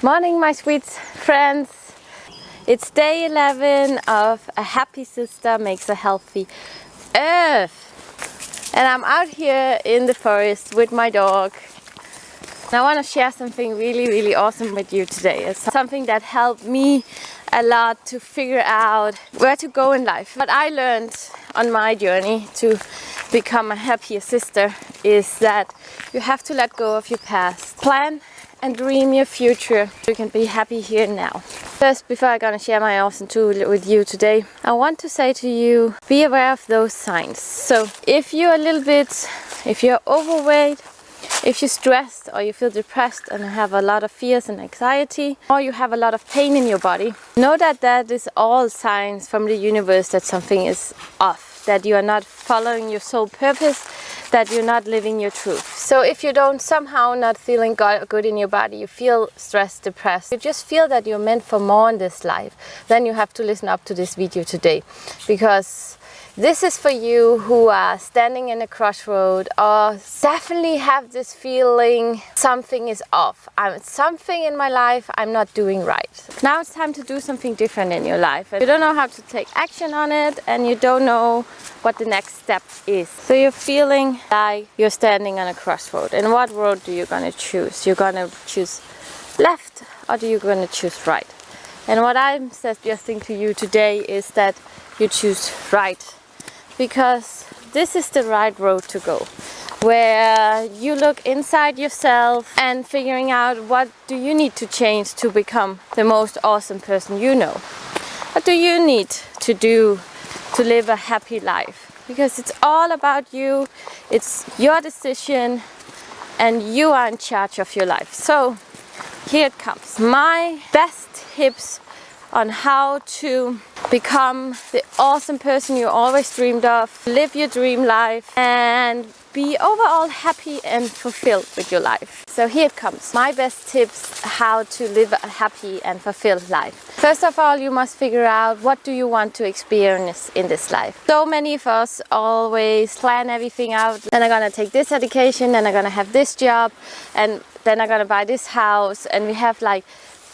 Morning, my sweet friends. It's day 11 of A Happy Sister Makes a Healthy Earth. And I'm out here in the forest with my dog. And I want to share something really awesome with you today. It's something that helped me a lot to figure out where to go in life. What I learned on my journey to become a happier sister is that you have to let go of your past. Plan and dream your future. You can be happy here and now. First, before I'm gonna share my awesome tool with you today, I want to say to you, be aware of those signs. So if you're if you're overweight, if you're stressed or you feel depressed and have a lot of fears and anxiety, or you have a lot of pain in your body, know that that is all signs from the universe that something is off, that you are not following your soul purpose, that you're not living your truth. So if you don't somehow not feeling good in your body, you feel stressed, depressed, you just feel that you're meant for more in this life, then you have to listen up to this video today, because this is for you who are standing in a crossroad or definitely have this feeling something is off. Something in my life I'm not doing right. Now it's time to do something different in your life. You don't know how to take action on it and you don't know what the next step is. So you're feeling like you're standing on a crossroad. And what road do you gonna choose? You're gonna choose left or do you gonna choose right? And what I'm suggesting to you today is that you choose right. Because this is the right road to go, where you look inside yourself and figuring out what do you need to change to become the most awesome person you know. What do you need to do to live a happy life? Because it's all about you, it's your decision, and you are in charge of your life. So here it comes. My best tips on how to become the awesome person you always dreamed of, live your dream life, and be overall happy and fulfilled with your life. So here it comes. My best tips how to live a happy and fulfilled life. First of all, you must figure out what do you want to experience in this life. So many of us always plan everything out. Then I'm gonna take this education, then I'm gonna have this job, and then I'm gonna buy this house, and we have like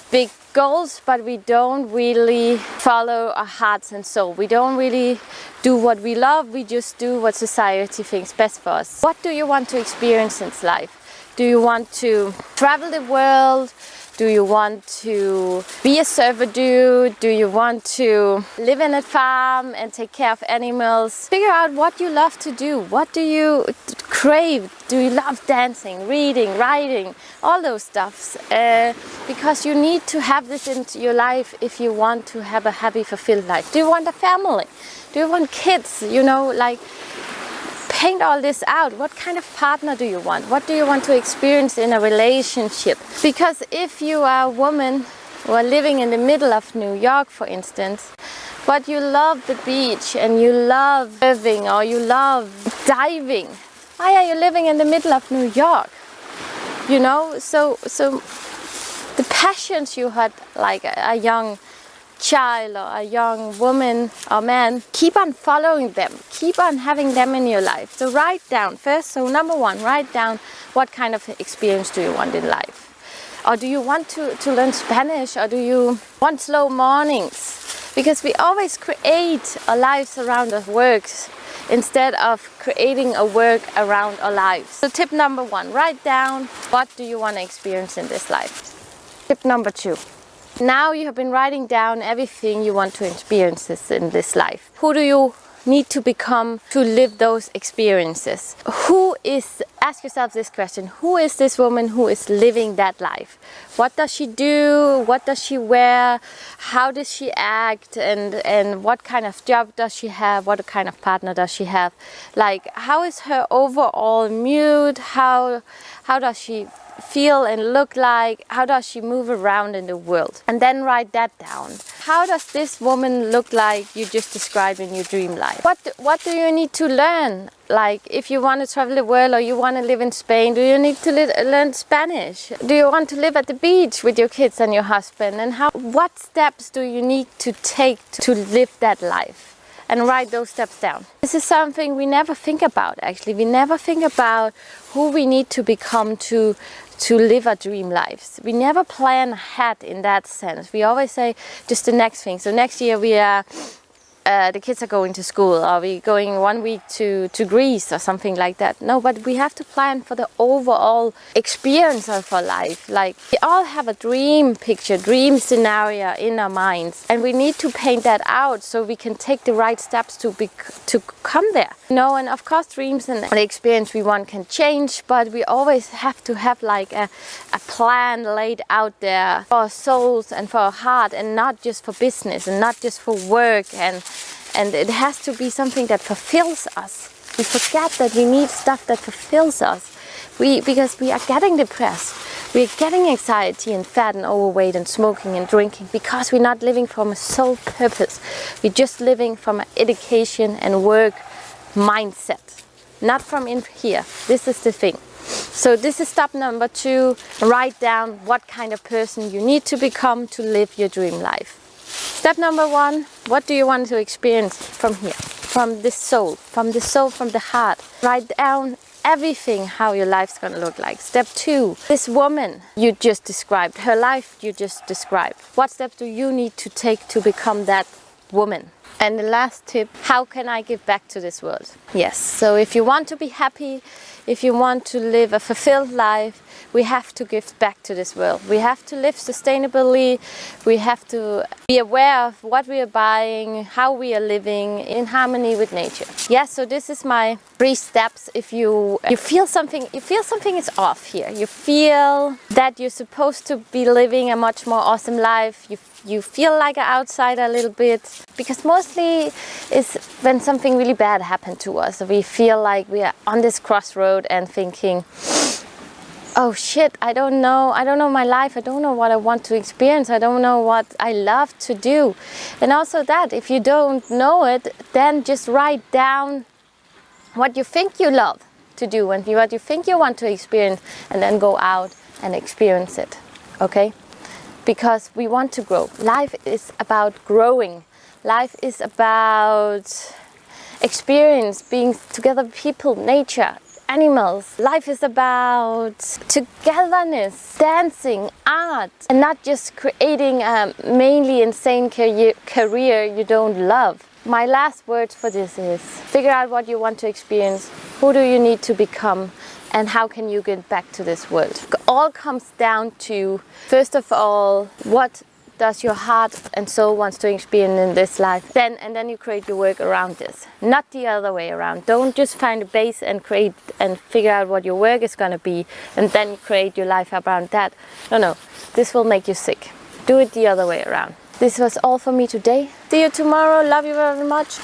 big goals, but we don't really follow our hearts and soul. We don't really do what we love, we just do what society thinks best for us. What do you want to experience in life? Do you want to travel the world? Do you want to be a surfer dude? Do you want to live in a farm and take care of animals? Figure out what you love to do. What do you crave? Do you love dancing, reading, writing, all those stuffs? Because you need to have this into your life if you want to have a happy, fulfilled life. Do you want a family? Do you want kids? You know, like, paint all this out. What kind of partner do you want? What do you want to experience in a relationship? Because if you are a woman who are living in the middle of New York, for instance, but you love the beach and you love surfing or you love diving, why are you living in the middle of New York? You know, so the passions you had like a young child or a young woman or man, keep on following them, keep on having them in your life. So write down first. So number one, write down what kind of experience do you want in life. Or do you want to learn Spanish, or do you want slow mornings? Because we always create our lives around our works instead of creating a work around our lives. So tip number one, write down what do you want to experience in this life. Tip number two. Now you have been writing down everything you want to experience in this life. Who do you need to become to live those experiences? Ask yourself this question, who is this woman who is living that life? What does she do? What does she wear? How does she act? And what kind of job does she have? What kind of partner does she have? Like, how is her overall mood? How does she feel and look like? How does she move around in the world? And then write that down. How does this woman look like you just described in your dream life? What do you need to learn? Like, if you want to travel the world or you want to live in Spain, do you need to learn Spanish? Do you want to live at the beach with your kids and your husband? And what steps do you need to take to live that life? And write those steps down. This is something we never think about, actually. We never think about who we need to become to to live our dream lives. We never plan ahead in that sense. We always say just the next thing. So next year we are the kids are going to school, are we going 1 week to Greece or something like that? No, but we have to plan for the overall experience of our life. Like, we all have a dream picture, dream scenario in our minds, and we need to paint that out so we can take the right steps to come there. You know, and of course dreams and the experience we want can change, but we always have to have like a plan laid out there for our souls and for our heart, and not just for business and not just for work, and it has to be something that fulfills us. We forget that we need stuff that fulfills us. Because we are getting depressed, we're getting anxiety and fat and overweight and smoking and drinking because we're not living from a sole purpose. We're just living from an education and work mindset, not from in here. This is the thing. So this is step number 2. Write down what kind of person you need to become to live your dream life. Step number 1, what do you want to experience from here? From the soul, from the heart. Write down everything, how your life's gonna look like. Step 2, this woman you just described, her life you just described. What steps do you need to take to become that woman? And the last tip, how can I give back to this world? Yes, so if you want to be happy, if you want to live a fulfilled life, we have to give back to this world. We have to live sustainably. We have to be aware of what we are buying, how we are living in harmony with nature. Yes, so this is my 3 steps. If you feel something is off here. You feel that you're supposed to be living a much more awesome life. You feel like an outsider a little bit, because mostly is when something really bad happened to us. We feel like we are on this crossroad and thinking, oh shit, I don't know my life, I don't know what I want to experience, I don't know what I love to do. And also that, if you don't know it, then just write down what you think you love to do and what you think you want to experience, and then go out and experience it, okay? Because we want to grow. Life is about growing. Life is about experience, being together with people, nature, animals. Life is about togetherness, dancing, art, and not just creating a mainly insane career you don't love. My last words for this is, figure out what you want to experience, who do you need to become, and how can you get back to this world. It all comes down to, first of all, what does your heart and soul wants to experience in this life. And then you create your work around this, not the other way around. Don't just find a base and create and figure out what your work is going to be, and then you create your life around that. No, this will make you sick. Do it the other way around. This was all for me today. See you tomorrow. Love you very much.